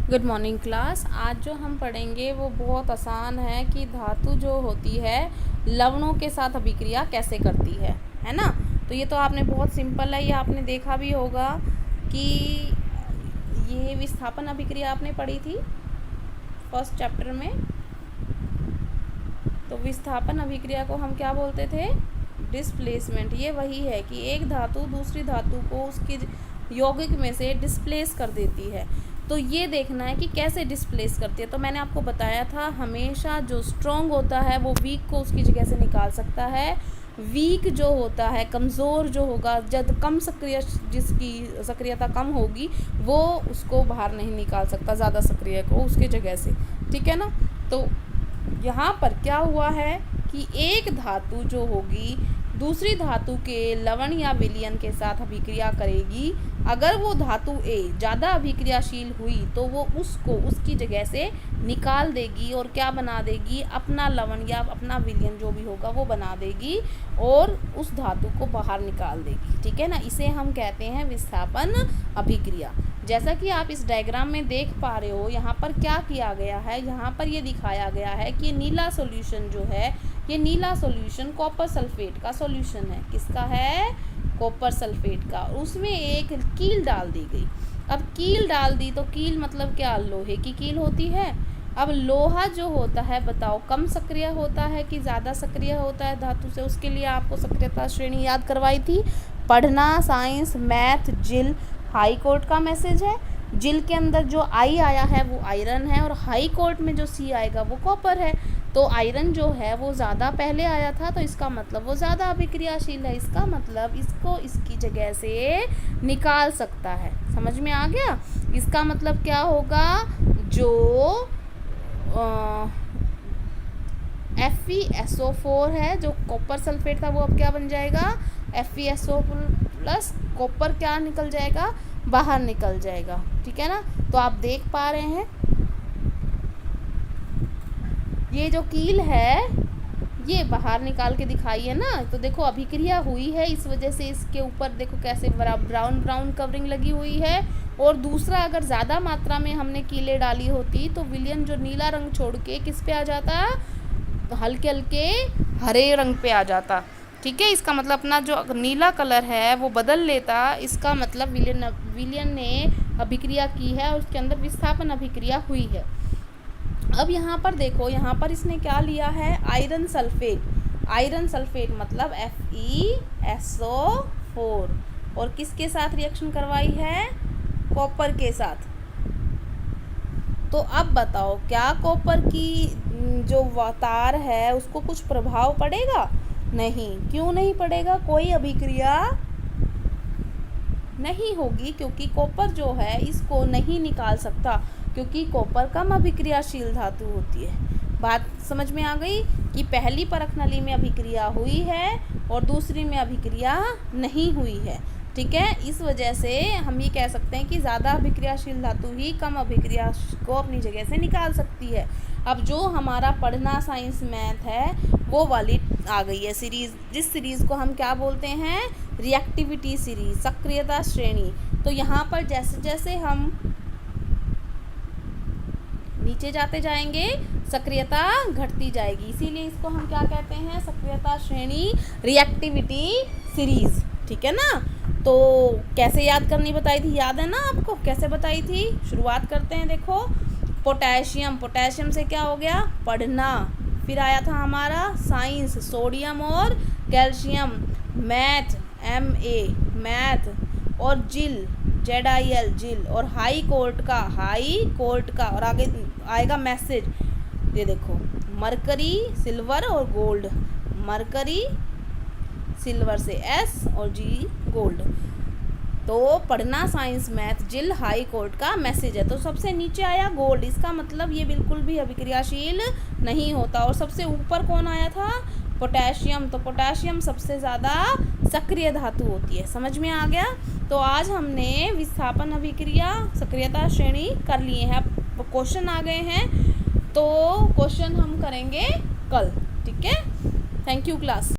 Good morning class. आज जो हम पढ़ेंगे वो बहुत आसान है कि धातु जो होती है लवणों के साथ अभिक्रिया कैसे करती है ना। तो ये तो आपने बहुत सिंपल है, ये आपने देखा भी होगा कि ये विस्थापन अभिक्रिया आपने पढ़ी थी फर्स्ट चैप्टर में। तो विस्थापन अभिक्रिया को हम क्या बोलते थे? डिस्प्लेसमेंट। ये वही है कि एक धातु दूसरी धातु को उसके यौगिक में से डिस्प्लेस कर देती है। तो ये देखना है कि कैसे डिस्प्लेस करती है। तो मैंने आपको बताया था हमेशा जो स्ट्रॉन्ग होता है वो वीक को उसकी जगह से निकाल सकता है। वीक जो होता है, कमज़ोर जो होगा, जब कम सक्रिय, जिसकी सक्रियता कम होगी वो उसको बाहर नहीं निकाल सकता, ज़्यादा सक्रिय को उसके जगह से। ठीक है ना। तो यहाँ पर क्या हुआ है कि एक धातु जो होगी दूसरी धातु के लवण या विलयन के साथ अभिक्रिया करेगी। अगर वो धातु ए ज़्यादा अभिक्रियाशील हुई तो वो उसको उसकी जगह से निकाल देगी और क्या बना देगी? अपना लवण या अपना विलयन जो भी होगा वो बना देगी और उस धातु को बाहर निकाल देगी। ठीक है ना। इसे हम कहते हैं विस्थापन अभिक्रिया। जैसा कि आप इस डायग्राम में देख पा रहे हो, यहाँ पर क्या किया गया है, यहाँ पर ये दिखाया गया है कि नीला सॉल्यूशन जो है, ये नीला सॉल्यूशन कॉपर सल्फेट का सॉल्यूशन है। किसका है? कॉपर सल्फेट का। उसमें एक कील डाल दी गई। अब कील डाल दी तो कील मतलब क्या? लोहे की कील होती है। अब लोहा जो होता है बताओ कम सक्रिय होता है कि ज़्यादा सक्रिय होता है धातु से? उसके लिए आपको सक्रियता श्रेणी याद करवाई थी। पढ़ना साइंस मैथ जिल हाई कोर्ट का मैसेज है। जिल के अंदर जो आई आया है वो आयरन है और हाई कोर्ट में जो सी आएगा वो कॉपर है। तो आयरन जो है वो ज़्यादा पहले आया था तो इसका मतलब वो ज़्यादा अभिक्रियाशील है। इसका मतलब इसको इसकी जगह से निकाल सकता है। समझ में आ गया? इसका मतलब क्या होगा? जो FeSO4 है, जो कॉपर सल्फेट था, वो अब क्या बन जाएगा? FeSO4 प्लस कॉपर क्या निकल जाएगा? बाहर निकल जाएगा। ठीक है ना। तो आप देख पा रहे हैं ये जो कील है ये बाहर निकाल के दिखाई है ना। तो देखो अभिक्रिया हुई है, इस वजह से इसके ऊपर देखो कैसे ब्राउन ब्राउन कवरिंग लगी हुई है। और दूसरा, अगर ज़्यादा मात्रा में हमने कीले डाली होती तो विलयन जो नीला रंग छोड़ के किस पे आ जाता? हल्के हल्के हरे रंग पे आ जाता। ठीक है। इसका मतलब अपना जो नीला कलर है वो बदल लेता। इसका मतलब विलयन ने अभिक्रिया की है और उसके अंदर विस्थापन अभिक्रिया हुई है। अब यहाँ पर देखो, यहाँ पर इसने क्या लिया है? Iron sulphate. आयरन सल्फेट मतलब FeSO4 और किसके साथ रिएक्शन करवाई है? कॉपर के साथ। तो अब बताओ क्या कॉपर की जो तार है उसको कुछ प्रभाव पड़ेगा? नहीं। क्यों नहीं पड़ेगा? कोई अभिक्रिया नहीं होगी क्योंकि कॉपर जो है इसको नहीं निकाल सकता, क्योंकि कॉपर कम अभिक्रियाशील धातु होती है। बात समझ में आ गई कि पहली परख नली में अभिक्रिया हुई है और दूसरी में अभिक्रिया नहीं हुई है। ठीक है। इस वजह से हम ये कह सकते हैं कि ज़्यादा अभिक्रियाशील धातु ही कम अभिक्रिया को अपनी जगह से निकाल सकती है। अब जो हमारा पढ़ना साइंस मैथ है वो वाली आ गई है सीरीज़, जिस सीरीज़ को हम क्या बोलते हैं? रिएक्टिविटी सीरीज, सक्रियता श्रेणी। तो यहाँ पर जैसे जैसे हम नीचे जाते जाएंगे सक्रियता घटती जाएगी, इसीलिए इसको हम क्या कहते हैं? सक्रियता श्रेणी, रिएक्टिविटी सीरीज। ठीक है ना। तो कैसे याद करनी बताई थी? याद है ना आपको कैसे बताई थी? शुरुआत करते हैं। देखो पोटेशियम, पोटेशियम से क्या हो गया? पढ़ना। फिर आया था हमारा साइंस, सोडियम और कैल्शियम। मैथ MA मैथ और जिल ZIL जिल और हाई कोर्ट का और आगे आएगा मैसेज। ये देखो मरकरी सिल्वर और गोल्ड। मरकरी सिल्वर से S और G गोल्ड। तो पढ़ना साइंस मैथ जिल हाई कोर्ट का मैसेज है। तो सबसे नीचे आया गोल्ड, इसका मतलब ये बिल्कुल भी अभिक्रियाशील नहीं होता। और सबसे ऊपर कौन आया था? पोटेशियम। तो पोटेशियम सबसे ज़्यादा सक्रिय धातु होती है। समझ में आ गया? तो आज हमने विस्थापन अभिक्रिया सक्रियता श्रेणी कर लिए हैं। अब क्वेश्चन आ गए हैं तो क्वेश्चन हम करेंगे कल। ठीक है। Thank you class.